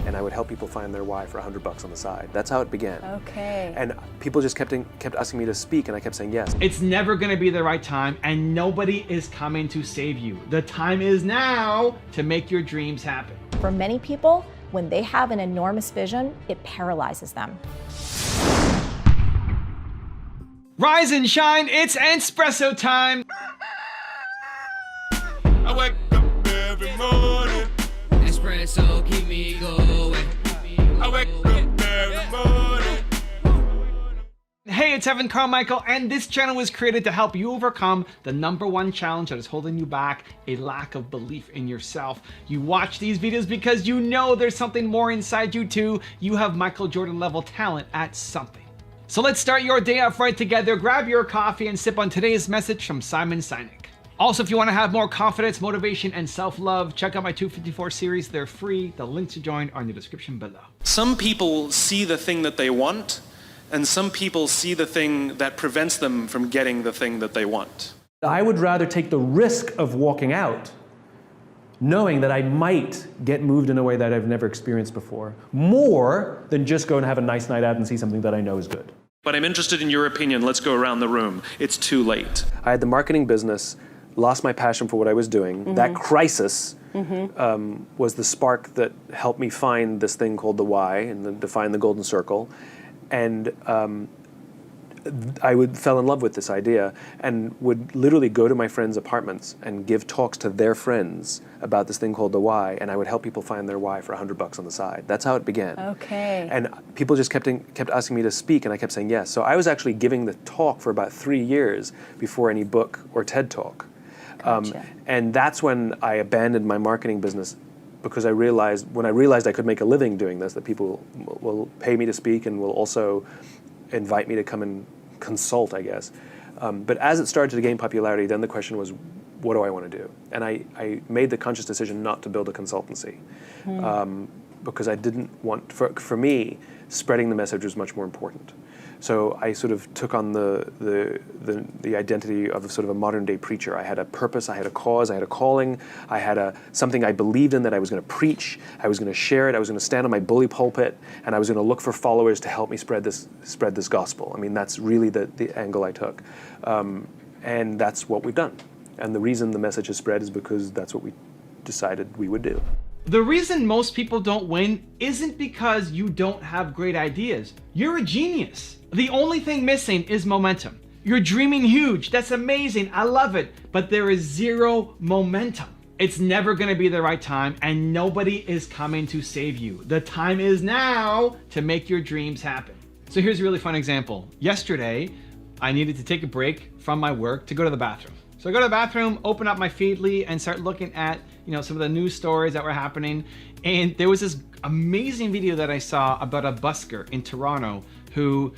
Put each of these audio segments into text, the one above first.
and I would help people find their why for $100 on the side. That's how it began. Okay. And people just kept asking me to speak, and I kept saying yes. It's never gonna be the right time, and nobody is coming to save you. The time is now to make your dreams happen. For many people, when they have an enormous vision, it paralyzes them. Rise and shine, it's espresso time. I wake up every morning. Espresso keep me going. I wake up every morning. Hey, it's Evan Carmichael, and this channel was created to help you overcome the #1 challenge that is holding you back, a lack of belief in yourself. You watch these videos because you know there's something more inside you too. You have Michael Jordan level talent at something. So let's start your day off right together. Grab your coffee and sip on today's message from Simon Sinek. Also, if you want to have more confidence, motivation, and self-love, check out my 254 series. They're free. The links to join are in the description below. Some people see the thing that they want, and some people see the thing that prevents them from getting the thing that they want. I would rather take the risk of walking out, knowing that I might get moved in a way that I've never experienced before, more than just go and have a nice night out and see something that I know is good. But I'm interested in your opinion. Let's go around the room. It's too late. I had the marketing business, lost my passion for what I was doing. That crisis was the spark that helped me find this thing called the why and then define the golden circle. And I fell in love with this idea and would literally go to my friends' apartments and give talks to their friends about this thing called the why, and I would help people find their why for $100 on the side. That's how it began. Okay. And people just kept asking me to speak, and I kept saying yes. So I was actually giving the talk for about 3 years before any book or TED Talk. Gotcha. And that's when I abandoned my marketing business, because when I realized I could make a living doing this, that people will pay me to speak and will also invite me to come and consult, I guess. But as it started to gain popularity, then the question was, what do I want to do? And I made the conscious decision not to build a consultancy, because I didn't want, for me, spreading the message was much more important. So I sort of took on the identity of sort of a modern day preacher. I had a purpose, I had a cause, I had a calling, I had something I believed in that I was going to preach, I was going to share it, I was going to stand on my bully pulpit, and I was going to look for followers to help me spread this gospel. I mean, that's really the angle I took. And that's what we've done. And the reason the message has spread is because that's what we decided we would do. The reason most people don't win isn't because you don't have great ideas. You're a genius. The only thing missing is momentum. You're dreaming huge. That's amazing. I love it. But there is zero momentum. It's never going to be the right time, and nobody is coming to save you. The time is now to make your dreams happen. So here's a really fun example. Yesterday, I needed to take a break from my work to go to the bathroom. So I go to the bathroom, open up my Feedly, and start looking at some of the news stories that were happening. And there was this amazing video that I saw about a busker in Toronto who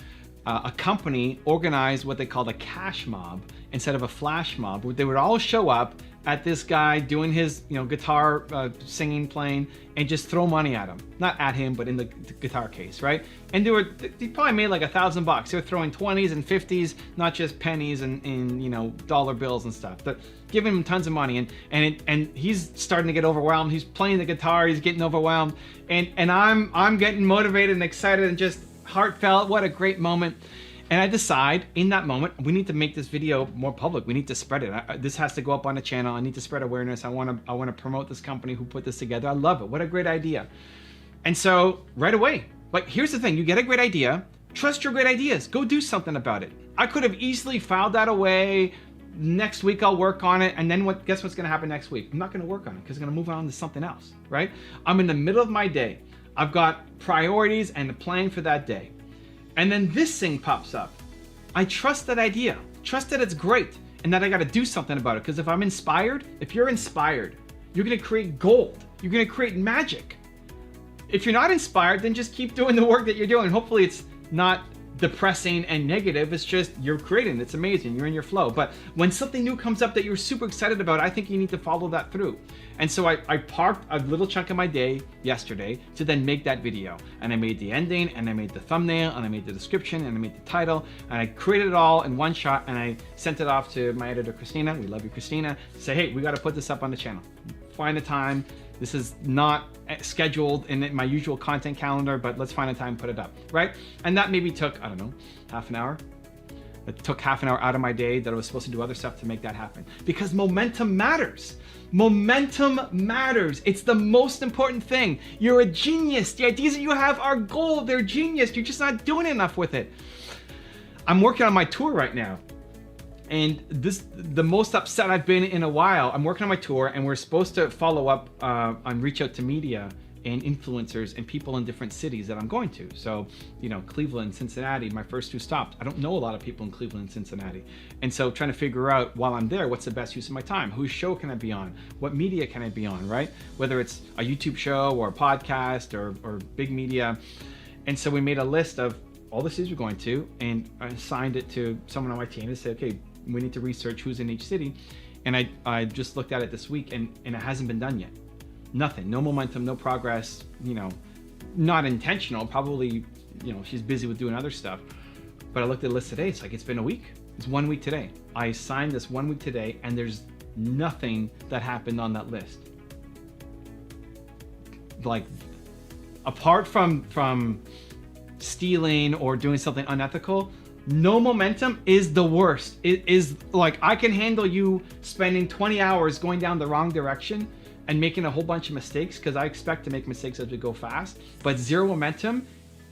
a company organized what they called a cash mob instead of a flash mob, where they would all show up at this guy doing his guitar singing, playing, and just throw money at him. Not at him, but in the guitar case, right? And they probably made like $1,000. They were throwing 20s and 50s, not just pennies and dollar bills and stuff, but giving him tons of money. And he's starting to get overwhelmed. He's playing the guitar, he's getting overwhelmed, and I'm getting motivated and excited and just heartfelt. What a great moment. And I decide in that moment, we need to make this video more public. We need to spread it. This has to go up on the channel. I need to spread awareness. I want to promote this company who put this together. I love it. What a great idea. And so right away, here's the thing. You get a great idea. Trust your great ideas. Go do something about it. I could have easily filed that away. Next week I'll work on it. And then guess what's going to happen next week? I'm not going to work on it because I'm going to move on to something else, right? I'm in the middle of my day. I've got priorities and a plan for that day. And then this thing pops up. I trust that idea, trust that it's great, and that I gotta do something about it. Because if you're inspired, you're gonna create gold. You're gonna create magic. If you're not inspired, then just keep doing the work that you're doing. Hopefully it's not depressing and negative. It's just you're creating. It's amazing. You're in your flow. But when something new comes up that you're super excited about, I think you need to follow that through. And so I parked a little chunk of my day yesterday to then make that video. And I made the ending, and I made the thumbnail, and I made the description, and I made the title, and I created it all in one shot, and I sent it off to my editor, Christina. We love you, Christina. Say, hey, we got to put this up on the channel. Find a time, This is not scheduled in my usual content calendar, but let's find a time and put it up, right? And that maybe took, I don't know, half an hour. It took half an hour out of my day that I was supposed to do other stuff to make that happen. Because momentum matters. Momentum matters. It's the most important thing. You're a genius. The ideas that you have are gold. They're genius. You're just not doing enough with it. I'm working on my tour right now. And the most upset I've been in a while. I'm working on my tour, and we're supposed to follow up on reach out to media and influencers and people in different cities that I'm going to. So, Cleveland, Cincinnati, my first 2 stops. I don't know a lot of people in Cleveland and Cincinnati. And so trying to figure out while I'm there, what's the best use of my time? Whose show can I be on? What media can I be on, right? Whether it's a YouTube show or a podcast or big media. And so we made a list of all the cities we're going to, and I assigned it to someone on my team to say, okay, we need to research who's in each city. And I just looked at it this week, and it hasn't been done yet. Nothing, no momentum, no progress, not intentional. Probably, she's busy with doing other stuff. But I looked at the list today. It's like, it's been a week. It's 1 week today. I signed this 1 week today, and there's nothing that happened on that list. Like, apart from stealing or doing something unethical, no momentum is the worst. It is like, I can handle you spending 20 hours going down the wrong direction and making a whole bunch of mistakes, because I expect to make mistakes as we go fast, but zero momentum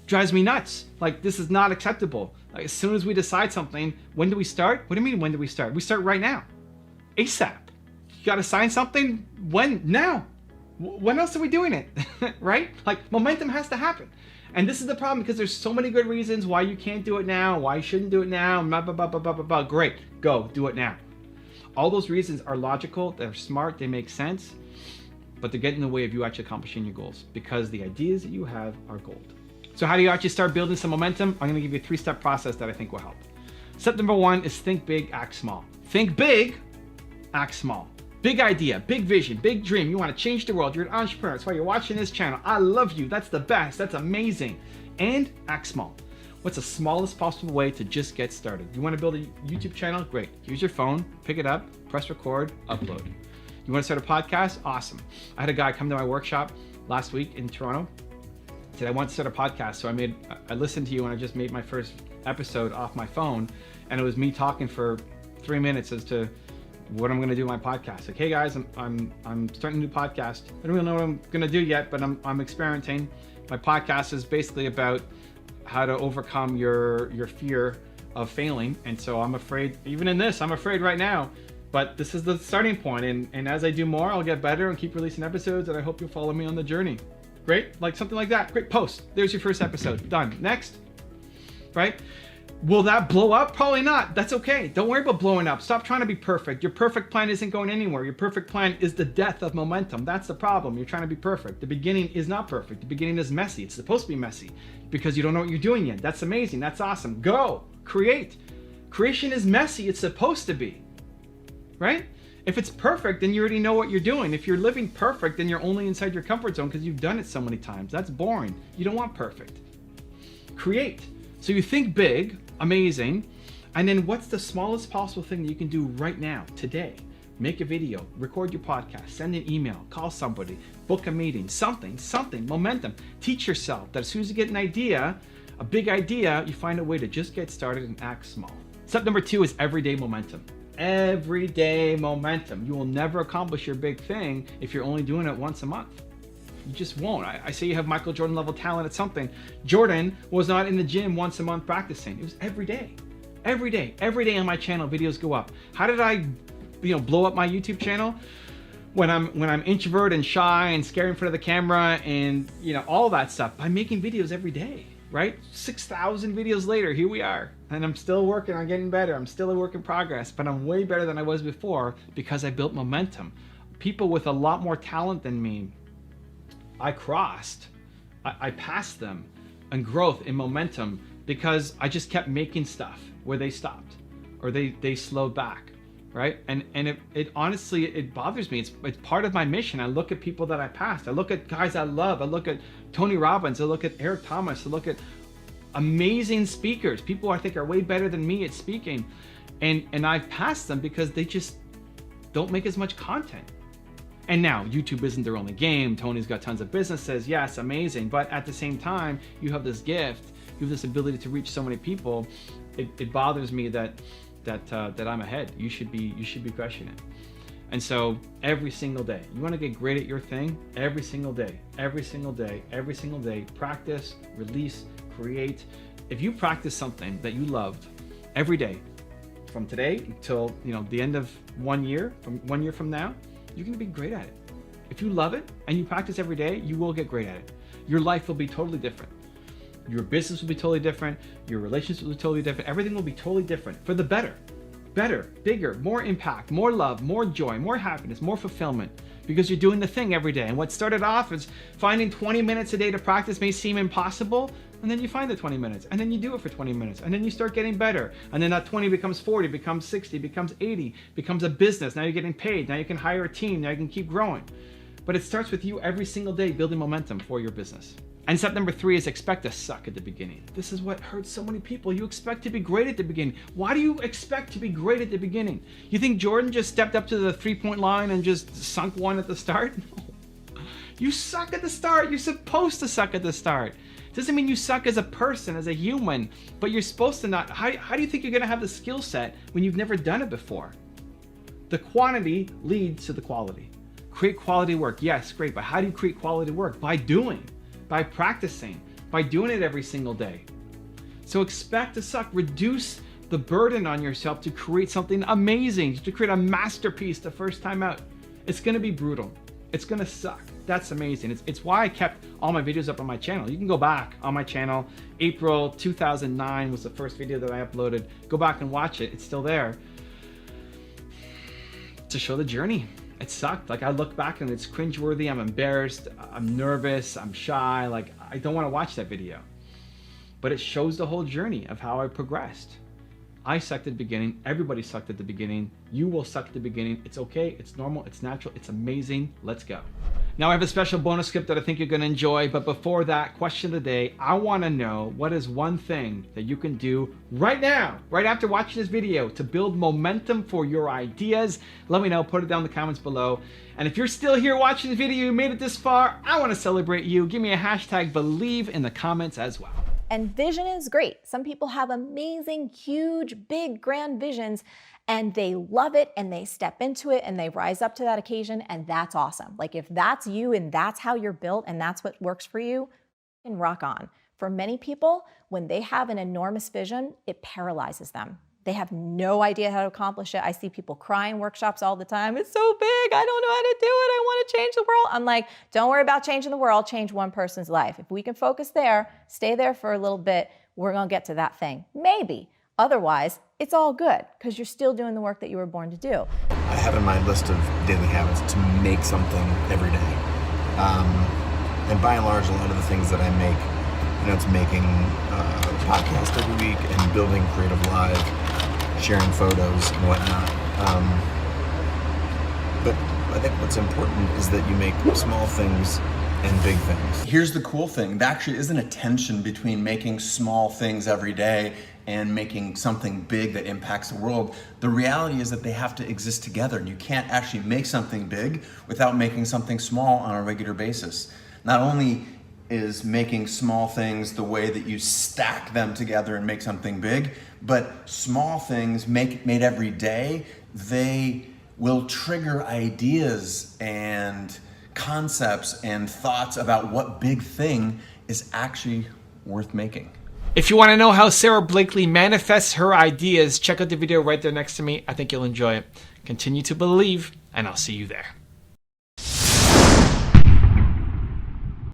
drives me nuts. Like, this is not acceptable. Like, as soon as we decide something, when do we start? What do you mean, when do we start? We start right now. ASAP. You gotta sign something? When? Now. When else are we doing it? Right? Like, momentum has to happen. And this is the problem, because there's so many good reasons why you can't do it now, why you shouldn't do it now, blah, blah, blah, blah, blah, blah, blah. Great, go, do it now. All those reasons are logical, they're smart, they make sense, but they get in the way of you actually accomplishing your goals, because the ideas that you have are gold. So how do you actually start building some momentum? I'm gonna give you a 3-step process that I think will help. Step number 1 is think big, act small. Think big, act small. Big idea, big vision, big dream. You want to change the world. You're an entrepreneur. That's why you're watching this channel. I love you. That's the best. That's amazing. And act small. What's the smallest possible way to just get started? You want to build a YouTube channel? Great. Use your phone, pick it up, press record, upload. You want to start a podcast? Awesome. I had a guy come to my workshop last week in Toronto. He said, I want to start a podcast. So I listened to you, and I just made my first episode off my phone. And it was me talking for 3 minutes as to what I'm going to do in my podcast. Like, hey guys, I'm starting a new podcast. I don't really know what I'm going to do yet, but I'm experimenting. My podcast is basically about how to overcome your fear of failing. And so I'm afraid, even in this, I'm afraid right now, but this is the starting point. And as I do more, I'll get better and keep releasing episodes, and I hope you'll follow me on the journey. Great, like something like that. Great, post. There's your first episode, done. Next, right? Will that blow up? Probably not. That's okay. Don't worry about blowing up. Stop trying to be perfect. Your perfect plan isn't going anywhere. Your perfect plan is the death of momentum. That's the problem. You're trying to be perfect. The beginning is not perfect. The beginning is messy. It's supposed to be messy because you don't know what you're doing yet. That's amazing. That's awesome. Go. Create. Creation is messy. It's supposed to be. Right? If it's perfect, then you already know what you're doing. If you're living perfect, then you're only inside your comfort zone because you've done it so many times. That's boring. You don't want perfect. Create. So you think big, amazing, and then what's the smallest possible thing that you can do right now, today? Make a video, record your podcast, send an email, call somebody, book a meeting, something, momentum. Teach yourself that as soon as you get an idea, a big idea, you find a way to just get started and act small. Step number 2 is everyday momentum. Everyday momentum. You will never accomplish your big thing if you're only doing it once a month. You just won't. I say you have Michael Jordan level talent at something. Jordan was not in the gym once a month practicing. It was every day. Every day on my channel, videos go up. How did I, blow up my YouTube channel? When I'm introvert and shy and scared in front of the camera and all that stuff, by making videos every day, right? 6,000 videos later, here we are. And I'm still working on getting better. I'm still a work in progress, but I'm way better than I was before because I built momentum. People with a lot more talent than me, I passed them in growth, in momentum, because I just kept making stuff where they stopped or they slowed back, right? And it honestly, it bothers me. It's part of my mission. I look at people that I passed. I look at guys I love. I look at Tony Robbins. I look at Eric Thomas. I look at amazing speakers, people I think are way better than me at speaking. And I've passed them because they just don't make as much content. And now, YouTube isn't their only game. Tony's got tons of businesses. Yes, amazing. But at the same time, you have this gift. You have this ability to reach so many people. It bothers me that I'm ahead. You should be crushing it. And so every single day, you want to get great at your thing. Every single day, every single day, every single day. Practice, release, create. If you practice something that you loved every day, from today until the end of 1 year, from 1 year from now, you're going to be great at it. If you love it and you practice every day, you will get great at it. Your life will be totally different. Your business will be totally different. Your relationships will be totally different. Everything will be totally different for the better. Better, bigger, more impact, more love, more joy, more happiness, more fulfillment, because you're doing the thing every day. And what started off as finding 20 minutes a day to practice may seem impossible, and then you find the 20 minutes, and then you do it for 20 minutes, and then you start getting better. And then that 20 becomes 40, becomes 60, becomes 80, becomes a business. Now you're getting paid. Now you can hire a team. Now you can keep growing. But it starts with you every single day building momentum for your business. And step number 3 is expect to suck at the beginning. This is what hurts so many people. You expect to be great at the beginning. Why do you expect to be great at the beginning? You think Jordan just stepped up to the 3-point line and just sunk one at the start? No. You suck at the start. You're supposed to suck at the start. Doesn't mean you suck as a person, as a human, but you're supposed to not. How do you think you're gonna have the skill set when you've never done it before? The quantity leads to the quality. Create quality work. Yes, great, but how do you create quality work? By doing. By practicing, by doing it every single day. So expect to suck. Reduce the burden on yourself to create something amazing, to create a masterpiece the first time out. It's gonna be brutal. It's gonna suck. That's amazing. It's why I kept all my videos up on my channel. You can go back on my channel. April 2009 was the first video that I uploaded. Go back and watch it. It's still there. To show the journey. It sucked. Like, I look back and it's cringeworthy. I'm embarrassed. I'm nervous. I'm shy. Like, I don't want to watch that video. But it shows the whole journey of how I progressed. I sucked at the beginning. Everybody sucked at the beginning. You will suck at the beginning. It's okay. It's normal. It's natural. It's amazing. Let's go. Now I have a special bonus script that I think you're going to enjoy. But before that, question of the day, I want to know, what is one thing that you can do right now, right after watching this video, to build momentum for your ideas? Let me know. Put it down in the comments below. And if you're still here watching the video, you made it this far, I want to celebrate you. Give me a hashtag believe in the comments as well. And vision is great. Some people have amazing, huge, big, grand visions, and they love it and they step into it and they rise up to that occasion, and that's awesome. Like, if that's you and that's how you're built and that's what works for you, then rock on. For many people, when they have an enormous vision, it paralyzes them. They have no idea how to accomplish it. I see people cry in workshops all the time. It's so big, I don't know how to do it. I want to change the world. I'm like, don't worry about changing the world, change one person's life. If we can focus there, stay there for a little bit, we're gonna get to that thing. Maybe. Otherwise, it's all good, because you're still doing the work that you were born to do. I have in my list of daily habits to make something every day. And by and large, a lot of the things that I make, it's making a podcast every week and building Creative Live, sharing photos and whatnot. But I think what's important is that you make small things and big things. Here's the cool thing. There actually isn't a tension between making small things every day and making something big that impacts the world. The reality is that they have to exist together, and you can't actually make something big without making something small on a regular basis. Not only is making small things the way that you stack them together and make something big, but small things made every day, they will trigger ideas and concepts and thoughts about what big thing is actually worth making. If you want to know how Sarah Blakely manifests her ideas, check out the video right there next to me. I think you'll enjoy it. Continue to believe, and I'll see you there.